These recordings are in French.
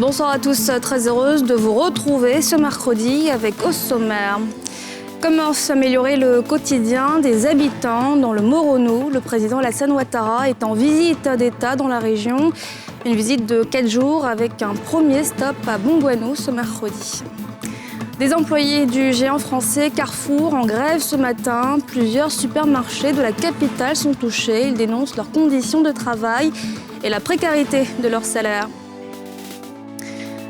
Bonsoir à tous, très heureuse de vous retrouver ce mercredi avec au sommaire. Comment s'améliorer le quotidien des habitants dans le Morono? Le président Alassane Ouattara est en visite d'État dans la région. Une visite de 4 jours avec un premier stop à Bongouano ce mercredi. Des employés du géant français Carrefour en grève ce matin. Plusieurs supermarchés de la capitale sont touchés. Ils dénoncent leurs conditions de travail et la précarité de leur salaire.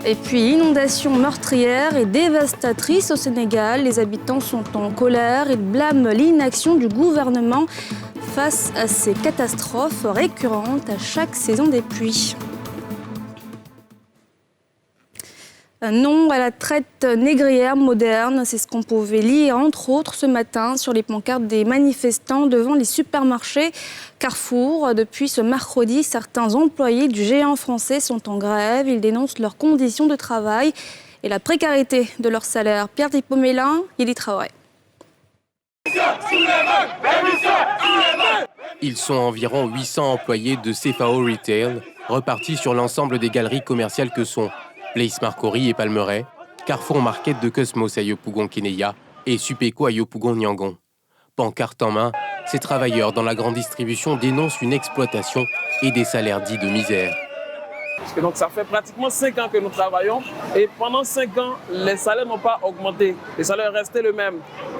Et puis, inondation meurtrière et dévastatrice au Sénégal. Les habitants sont en colère. Ils blâment l'inaction du gouvernement face à ces catastrophes récurrentes à chaque saison des pluies. Non à la traite négrière moderne, c'est ce qu'on pouvait lire entre autres ce matin sur les pancartes des manifestants devant les supermarchés Carrefour. Depuis ce mercredi, certains employés du géant français sont en grève. Ils dénoncent leurs conditions de travail et la précarité de leur salaire. Pierre Dipomélin, il y travaille. Ils sont environ 800 employés de CFAO Retail, repartis sur l'ensemble des galeries commerciales que sont Place Marcory et Palmeraie, Carrefour Market de Cosmos à Yopougon-Keneya et Supéco à Yopougon-Niangon. Pancarte en main, ces travailleurs dans la grande distribution dénoncent une exploitation et des salaires dits de misère. Donc ça fait pratiquement 5 ans que nous travaillons et pendant 5 ans, les salaires n'ont pas augmenté. Les salaires restaient les mêmes.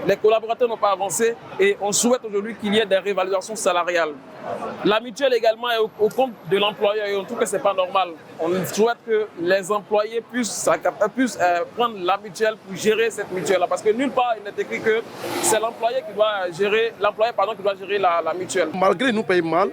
Les collaborateurs n'ont pas avancé et on souhaite aujourd'hui qu'il y ait des réévaluations salariales. La mutuelle également est au compte de l'employeur et on trouve que ce n'est pas normal. On souhaite que les employés puissent prendre la mutuelle pour gérer cette mutuelle-là. Parce que nulle part il n'est écrit que c'est l'employé qui doit gérer, qui doit gérer la mutuelle. Malgré nous payons mal,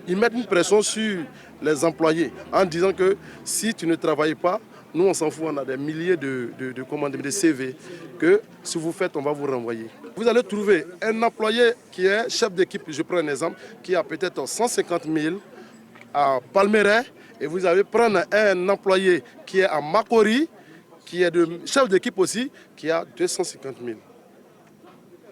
ils mettent une pression sur les employés en disant que si tu ne travailles pas, nous on s'en fout, on a des milliers de CV que si vous faites, on va vous renvoyer. Vous allez trouver un employé qui est chef d'équipe, je prends un exemple, qui a peut-être 150 000 à Palmeraie et vous allez prendre un employé qui est à Marcory, qui est de chef d'équipe aussi, qui a 250 000.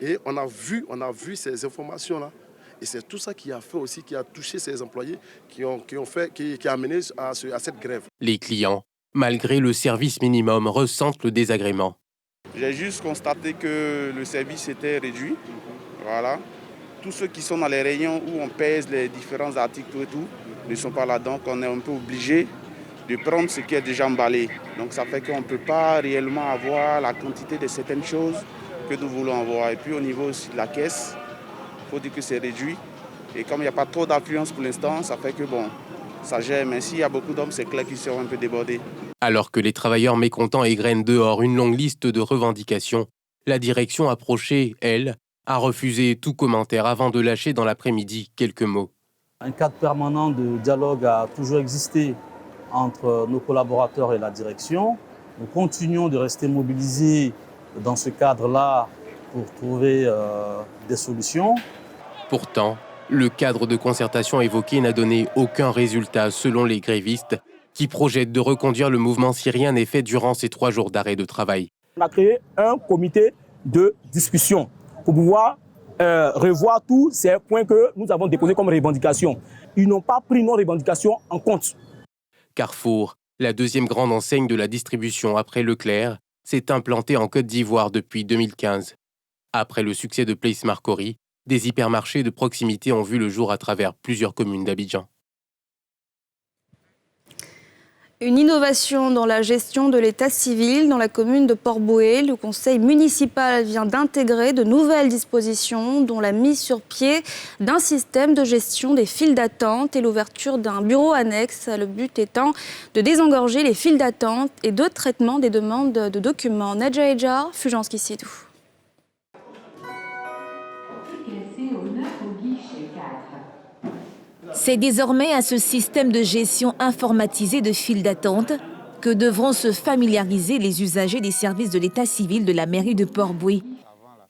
Et on a vu ces informations-là. Et c'est tout ça qui a fait aussi, qui a touché ces employés, qui a amené à cette grève. Les clients, malgré le service minimum, ressentent le désagrément. J'ai juste constaté que le service était réduit. Voilà. Tous ceux qui sont dans les rayons où on pèse les différents articles et tout ne sont pas là. Donc on est un peu obligé de prendre ce qui est déjà emballé. Donc ça fait qu'on ne peut pas réellement avoir la quantité de certaines choses que nous voulons avoir. Et puis au niveau aussi de la caisse, il faut dire que c'est réduit. Et comme il n'y a pas trop d'affluence pour l'instant, ça fait que ça gère. Mais s'il y a beaucoup d'hommes, c'est clair qu'ils seront un peu débordés. Alors que les travailleurs mécontents égrènent dehors une longue liste de revendications, la direction approchée, elle, a refusé tout commentaire avant de lâcher dans l'après-midi quelques mots. Un cadre permanent de dialogue a toujours existé entre nos collaborateurs et la direction. Nous continuons de rester mobilisés dans ce cadre-là pour trouver des solutions. Pourtant, le cadre de concertation évoqué n'a donné aucun résultat selon les grévistes qui projettent de reconduire le mouvement si rien n'est fait durant ces 3 jours d'arrêt de travail. On a créé un comité de discussion pour pouvoir revoir tous ces points que nous avons déposés comme revendications. Ils n'ont pas pris nos revendications en compte. Carrefour, la deuxième grande enseigne de la distribution après Leclerc, s'est implantée en Côte d'Ivoire depuis 2015. Après le succès de Place Marcory, des hypermarchés de proximité ont vu le jour à travers plusieurs communes d'Abidjan. Une innovation dans la gestion de l'état civil dans la commune de Port-Bouët. Le conseil municipal vient d'intégrer de nouvelles dispositions, dont la mise sur pied d'un système de gestion des files d'attente et l'ouverture d'un bureau annexe. Le but étant de désengorger les files d'attente et de traitement des demandes de documents. Nadja Edjar, Fulgence Kissidou. C'est désormais à ce système de gestion informatisé de files d'attente que devront se familiariser les usagers des services de l'état civil de la mairie de Port-Bouët.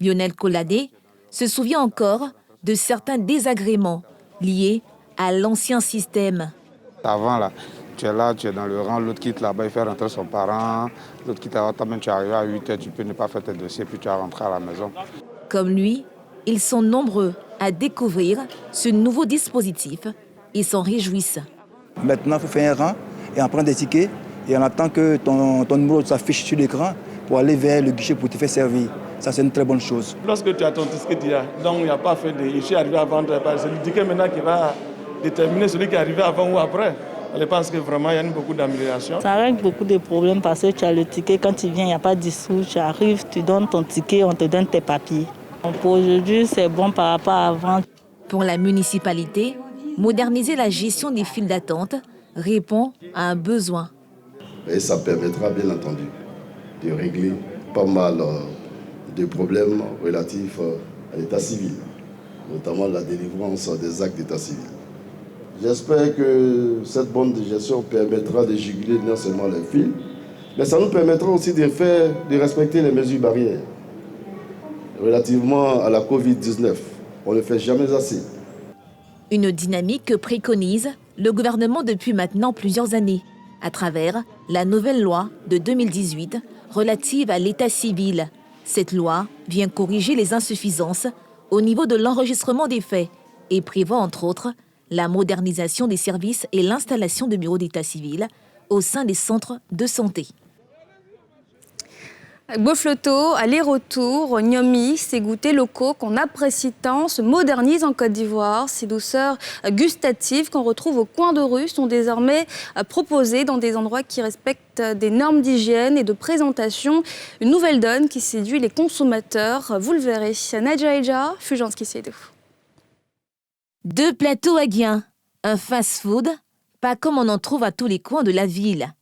Lionel Colladé se souvient encore de certains désagréments liés à l'ancien système. Avant, là, tu es là, tu es dans le rang, l'autre quitte là-bas, il fait rentrer son parent, l'autre quitte là-bas, toi-même tu arrives à 8h, tu peux ne pas faire tes dossiers, puis tu vas rentrer à la maison. Comme lui, ils sont nombreux à découvrir ce nouveau dispositif et s'en réjouissent. Maintenant, il faut faire un rang et en prendre des tickets et on attend que ton numéro s'affiche sur l'écran pour aller vers le guichet pour te faire servir. Ça, c'est une très bonne chose. Lorsque tu as ton ticket d'IA, donc il n'y a pas fait de je suis arrivé avant, c'est le ticket maintenant qui va déterminer celui qui est arrivé avant ou après. Je pense que vraiment il y a beaucoup d'améliorations. Ça règle beaucoup de problèmes parce que tu as le ticket, quand tu viens, il n'y a pas d'issue, tu arrives, tu donnes ton ticket, on te donne tes papiers. Donc pour aujourd'hui, c'est bon par rapport à avant. Pour la municipalité, moderniser la gestion des files d'attente répond à un besoin. Et ça permettra bien entendu de régler pas mal de problèmes relatifs à l'état civil, notamment la délivrance des actes d'état civil. J'espère que cette bonne gestion permettra de juguler non seulement les files, mais ça nous permettra aussi de respecter les mesures barrières. Relativement à la Covid-19, on ne fait jamais assez. Une dynamique que préconise le gouvernement depuis maintenant plusieurs années, à travers la nouvelle loi de 2018 relative à l'état civil. Cette loi vient corriger les insuffisances au niveau de l'enregistrement des faits et prévoit entre autres la modernisation des services et l'installation de bureaux d'état civil au sein des centres de santé. Bofloto, aller-retour, gnomi, ces goûters locaux qu'on apprécie tant se modernisent en Côte d'Ivoire. Ces douceurs gustatives qu'on retrouve au coin de rue sont désormais proposées dans des endroits qui respectent des normes d'hygiène et de présentation. Une nouvelle donne qui séduit les consommateurs. Vous le verrez. Nadja Eja, Fulgence Kissédou. 2 plateaux aguiens, un fast-food, pas comme on en trouve à tous les coins de la ville.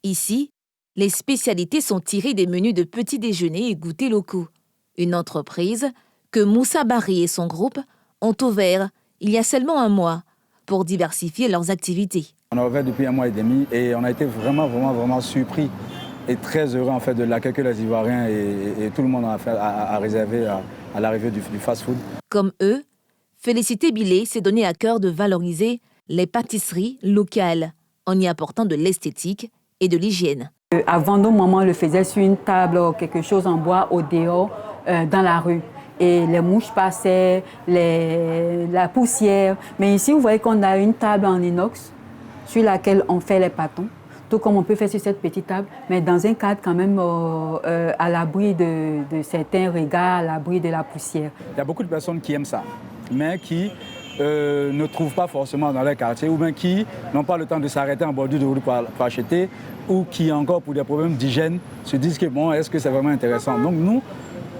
Ici, les spécialités sont tirées des menus de petits déjeuners et goûters locaux. Une entreprise que Moussa Barry et son groupe ont ouvert il y a seulement un mois pour diversifier leurs activités. On a ouvert depuis 1 mois et demi et on a été vraiment surpris et très heureux en fait de l'accueil que les Ivoiriens et tout le monde a réservé à l'arrivée du fast-food. Comme eux, Félicité Billet s'est donné à cœur de valoriser les pâtisseries locales en y apportant de l'esthétique et de l'hygiène. Avant, nos mamans le faisaient sur une table, quelque chose en bois au dehors, dans la rue. Et les mouches passaient, la poussière. Mais ici, vous voyez qu'on a une table en inox sur laquelle on fait les pâtons, tout comme on peut faire sur cette petite table, mais dans un cadre quand même à l'abri de certains regards, à l'abri de la poussière. Il y a beaucoup de personnes qui aiment ça, mais qui ne trouvent pas forcément dans leur quartier ou bien qui n'ont pas le temps de s'arrêter en bordure de route pour acheter ou qui, encore pour des problèmes d'hygiène, se disent que bon, est-ce que c'est vraiment intéressant? Donc nous,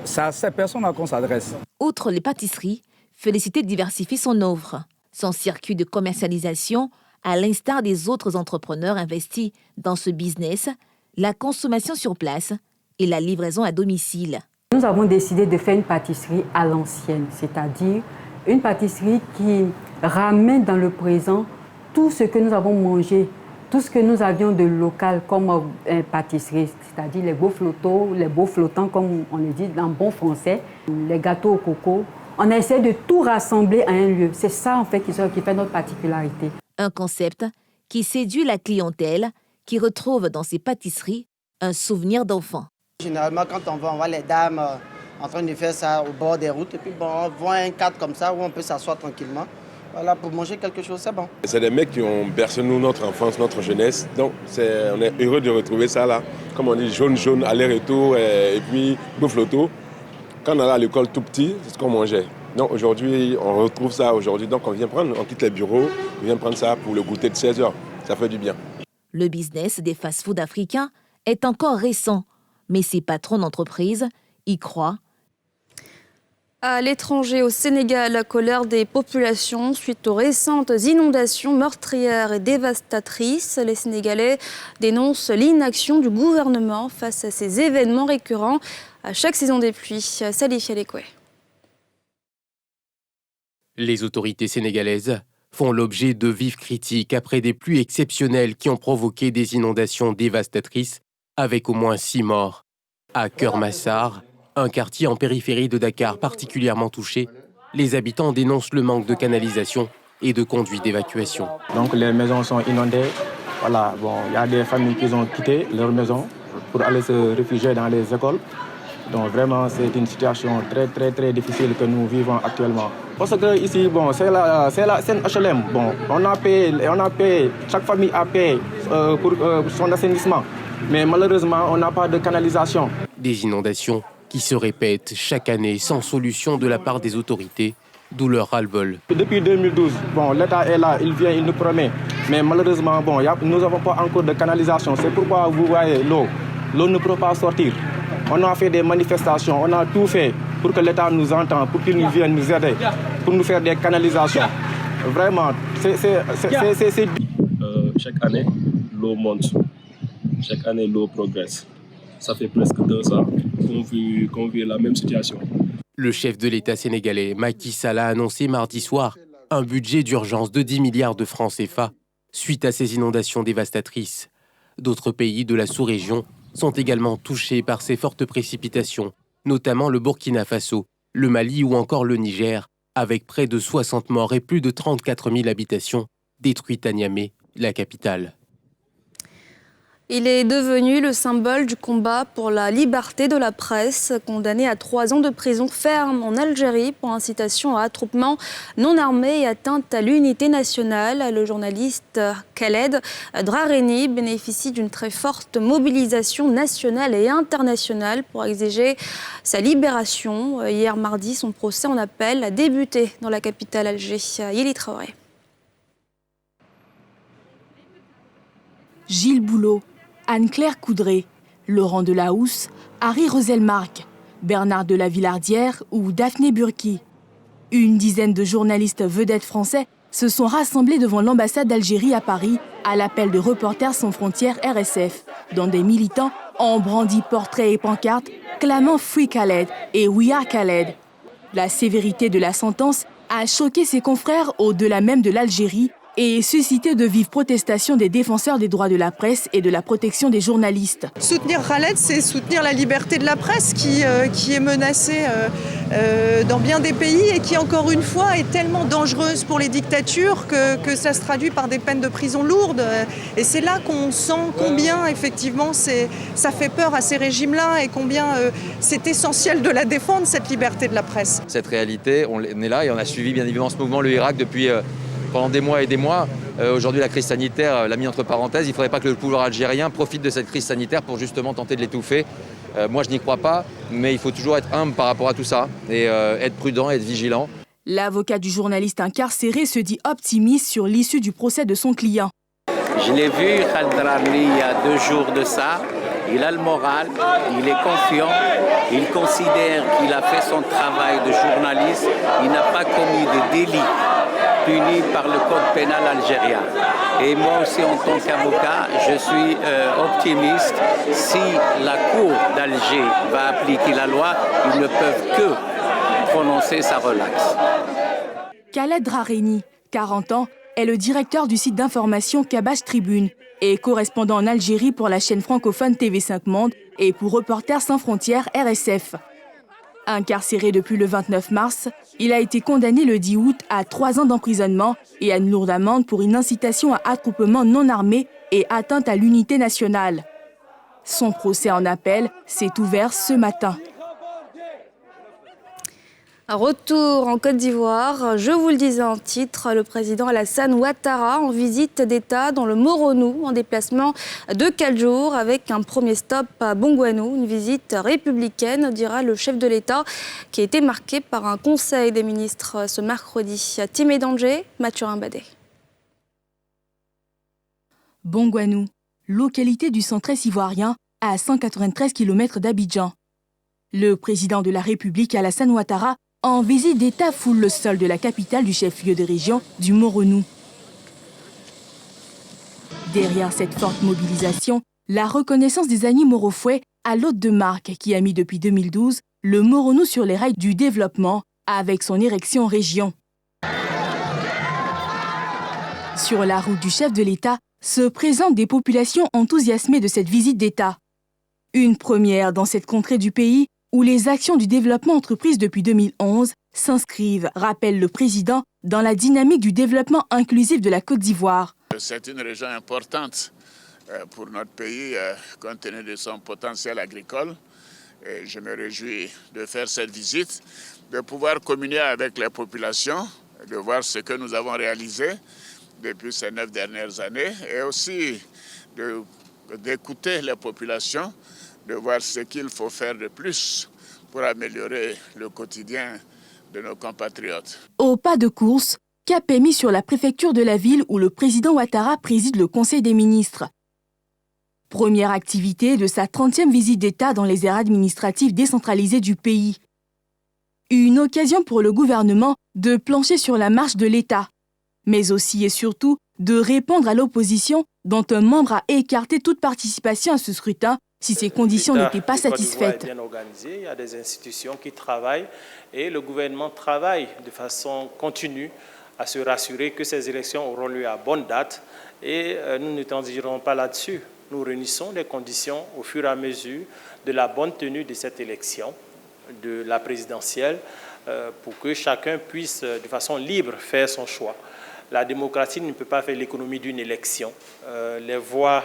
c'est à ces personnes-là qu'on s'adresse. Outre les pâtisseries, Félicité diversifie son offre. Son circuit de commercialisation, à l'instar des autres entrepreneurs investis dans ce business, la consommation sur place et la livraison à domicile. Nous avons décidé de faire une pâtisserie à l'ancienne, c'est-à-dire une pâtisserie qui ramène dans le présent tout ce que nous avons mangé, tout ce que nous avions de local comme pâtisserie, c'est-à-dire les beaux flottants, comme on le dit en bon français, les gâteaux au coco. On essaie de tout rassembler à un lieu. C'est ça en fait qui fait notre particularité. Un concept qui séduit la clientèle, qui retrouve dans ces pâtisseries un souvenir d'enfant. Généralement, quand on voit les dames en train de faire ça au bord des routes, et puis bon, on voit un cadre comme ça où on peut s'asseoir tranquillement. Voilà, pour manger quelque chose, c'est bon. C'est des mecs qui ont bercé nous, notre enfance, notre jeunesse. Donc, on est heureux de retrouver ça là. Comme on dit, jaune, aller-retour, et puis Bofloto. Quand on allait à l'école tout petit, c'est ce qu'on mangeait. Donc aujourd'hui, on retrouve ça aujourd'hui. Donc on vient prendre, on quitte les bureaux, on vient prendre ça pour le goûter de 16h. Ça fait du bien. Le business des fast-foods africains est encore récent, mais ses patrons d'entreprise y croient. À l'étranger, au Sénégal, la colère des populations suite aux récentes inondations meurtrières et dévastatrices. Les Sénégalais dénoncent l'inaction du gouvernement face à ces événements récurrents à chaque saison des pluies. Salif Yalekwe. Les autorités sénégalaises font l'objet de vives critiques après des pluies exceptionnelles qui ont provoqué des inondations dévastatrices avec au moins 6 morts. À Keur Massar, un quartier en périphérie de Dakar particulièrement touché, les habitants dénoncent le manque de canalisation et de conduits d'évacuation. Donc les maisons sont inondées. Voilà, bon, il y a des familles qui ont quitté leur maison pour aller se réfugier dans les écoles. Donc vraiment, c'est une situation très difficile que nous vivons actuellement. Parce que ici, bon, c'est la HLM. Bon, on a payé, chaque famille a payé pour son assainissement. Mais malheureusement, on n'a pas de canalisation. Des inondations qui se répètent chaque année sans solution de la part des autorités, d'où leur ras-le-bol. Depuis 2012, bon, l'État est là, il vient, il nous promet. Mais malheureusement, bon, nous n'avons pas encore de canalisation. C'est pourquoi vous voyez l'eau. L'eau ne peut pas sortir. On a fait des manifestations, on a tout fait pour que l'État nous entende, pour qu'il nous vienne nous aider, pour nous faire des canalisations. Vraiment, c'est... Chaque année, l'eau monte. Chaque année, l'eau progresse. Ça fait presque 2 ans qu'on vit la même situation. Le chef de l'État sénégalais, Macky Sall, a annoncé mardi soir un budget d'urgence de 10 milliards de francs CFA suite à ces inondations dévastatrices. D'autres pays de la sous-région sont également touchés par ces fortes précipitations, notamment le Burkina Faso, le Mali ou encore le Niger, avec près de 60 morts et plus de 34 000 habitations détruites à Niamey, la capitale. Il est devenu le symbole du combat pour la liberté de la presse, condamné à 3 ans de prison ferme en Algérie pour incitation à attroupement non armé et atteinte à l'unité nationale. Le journaliste Khaled Drareni bénéficie d'une très forte mobilisation nationale et internationale pour exiger sa libération. Hier mardi, son procès en appel a débuté dans la capitale Alger. Yéli Traoré. Gilles Boulot, Anne-Claire Coudray, Laurent Delahousse, Harry Roselmark, Bernard de la Villardière ou Daphné Burki. Une dizaine de journalistes vedettes français se sont rassemblés devant l'ambassade d'Algérie à Paris à l'appel de Reporters sans frontières RSF, dont des militants ont brandi portraits et pancartes clamant Free Khaled et We Are Khaled. La sévérité de la sentence a choqué ses confrères au-delà même de l'Algérie et suscité de vives protestations des défenseurs des droits de la presse et de la protection des journalistes. Soutenir Khaled, c'est soutenir la liberté de la presse qui est menacée dans bien des pays et qui, encore une fois, est tellement dangereuse pour les dictatures que ça se traduit par des peines de prison lourdes. Et c'est là qu'on sent combien, effectivement, ça fait peur à ces régimes-là et combien c'est essentiel de la défendre, cette liberté de la presse. Cette réalité, on est là et on a suivi bien évidemment ce mouvement, le Irak, depuis... pendant des mois et des mois. Aujourd'hui, la crise sanitaire l'a mis entre parenthèses. Il ne faudrait pas que le pouvoir algérien profite de cette crise sanitaire pour justement tenter de l'étouffer. Moi, je n'y crois pas, mais il faut toujours être humble par rapport à tout ça et être prudent, être vigilant. L'avocat du journaliste incarcéré se dit optimiste sur l'issue du procès de son client. Je l'ai vu, Khaled Drareni, il y a 2 jours de ça. Il a le moral, il est confiant, il considère qu'il a fait son travail de journaliste, il n'a pas commis de délit puni par le code pénal algérien. Et moi aussi, en tant qu'avocat, je suis optimiste. Si la Cour d'Alger va appliquer la loi, ils ne peuvent que prononcer sa relaxe. Khaled Drareni, 40 ans, est le directeur du site d'information Kabash Tribune et correspondant en Algérie pour la chaîne francophone TV5 Monde et pour Reporters sans frontières RSF. Incarcéré depuis le 29 mars, il a été condamné le 10 août à 3 ans d'emprisonnement et à une lourde amende pour une incitation à attroupement non armé et atteinte à l'unité nationale. Son procès en appel s'est ouvert ce matin. Retour en Côte d'Ivoire, je vous le disais en titre, le président Alassane Ouattara en visite d'État dans le Moronou, en déplacement de 4 jours avec un premier stop à Bongouanou, une visite républicaine, dira le chef de l'État, qui a été marquée par un conseil des ministres ce mercredi. Timé d'Angers, Mathurin Badet. Bongouanou, localité du centre-est ivoirien à 193 km d'Abidjan. Le président de la République Alassane Ouattara en visite d'État foule le sol de la capitale du chef-lieu de région du Moronou. Derrière cette forte mobilisation, la reconnaissance des Agni Morofoué à l'hôte de marque qui a mis depuis 2012 le Moronou sur les rails du développement avec son érection en région. Sur la route du chef de l'État se présentent des populations enthousiasmées de cette visite d'État. Une première dans cette contrée du pays où les actions du développement entreprises depuis 2011 s'inscrivent, rappelle le président, dans la dynamique du développement inclusif de la Côte d'Ivoire. C'est une région importante pour notre pays compte tenu de son potentiel agricole Et je me réjouis de faire cette visite, de pouvoir communier avec les populations, de voir ce que nous avons réalisé depuis ces 9 dernières années et aussi d'écouter les populations, de voir ce qu'il faut faire de plus pour améliorer le quotidien de nos compatriotes. Au pas de course, cap est mis sur la préfecture de la ville où le président Ouattara préside le Conseil des ministres. Première activité de sa 30e visite d'État dans les aires administratives décentralisées du pays. Une occasion pour le gouvernement de plancher sur la marche de l'État, mais aussi et surtout de répondre à l'opposition dont un membre a écarté toute participation à ce scrutin si ces conditions n'étaient pas satisfaites. Bien organisé, il y a des institutions qui travaillent et le gouvernement travaille de façon continue à se rassurer que ces élections auront lieu à bonne date et nous ne transigirons pas là-dessus. Nous réunissons les conditions au fur et à mesure de la bonne tenue de cette élection, de la présidentielle, pour que chacun puisse de façon libre faire son choix. La démocratie ne peut pas faire l'économie d'une élection. Les voies,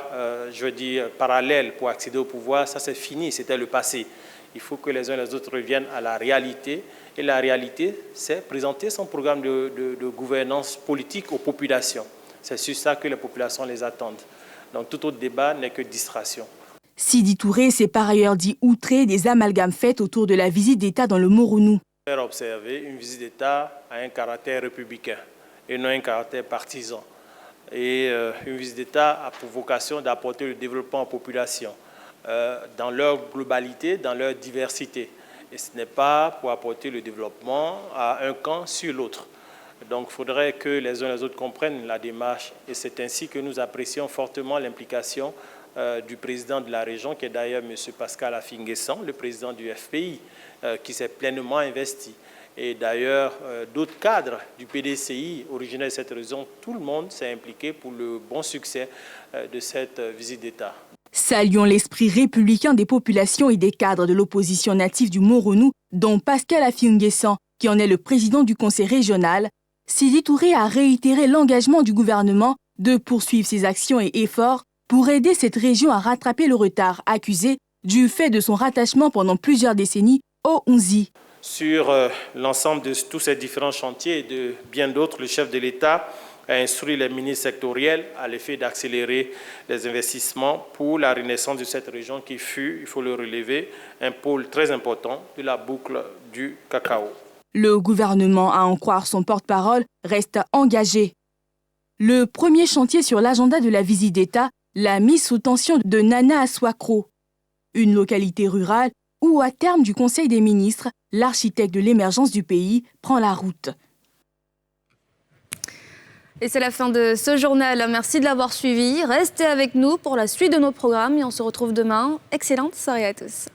parallèles pour accéder au pouvoir, ça c'est fini, c'était le passé. Il faut que les uns et les autres reviennent à la réalité. Et la réalité, c'est présenter son programme de gouvernance politique aux populations. C'est sur ça que les populations les attendent. Donc tout autre débat n'est que distraction. Sidi Touré s'est par ailleurs dit outré des amalgames faites autour de la visite d'État dans le Moronou. Faire observer une visite d'État a un caractère républicain et non un caractère partisan. Et une visite d'État a pour vocation d'apporter le développement aux populations dans leur globalité, dans leur diversité. Et ce n'est pas pour apporter le développement à un camp sur l'autre. Donc il faudrait que les uns et les autres comprennent la démarche et c'est ainsi que nous apprécions fortement l'implication du président de la région, qui est d'ailleurs M. Pascal Affi-N'Guessan, le président du FPI, qui s'est pleinement investi. Et d'ailleurs, d'autres cadres du PDCI originaires de cette région, tout le monde s'est impliqué pour le bon succès de cette visite d'État. Saluons l'esprit républicain des populations et des cadres de l'opposition native du Moronou, dont Pascal Affi-N'Guessan, qui en est le président du conseil régional. Sidi Touré a réitéré l'engagement du gouvernement de poursuivre ses actions et efforts pour aider cette région à rattraper le retard accusé du fait de son rattachement pendant plusieurs décennies au ONZI. Sur l'ensemble de tous ces différents chantiers et de bien d'autres, le chef de l'État a instruit les ministres sectoriels à l'effet d'accélérer les investissements pour la renaissance de cette région qui fut, il faut le relever, un pôle très important de la boucle du cacao. Le gouvernement, à en croire son porte-parole, reste engagé. Le premier chantier sur l'agenda de la visite d'État, la mise sous tension de Nana Aswakro, une localité rurale où, à terme du Conseil des ministres, l'architecte de l'émergence du pays prend la route. Et c'est la fin de ce journal. Merci de l'avoir suivi. Restez avec nous pour la suite de nos programmes et on se retrouve demain. Excellente soirée à tous.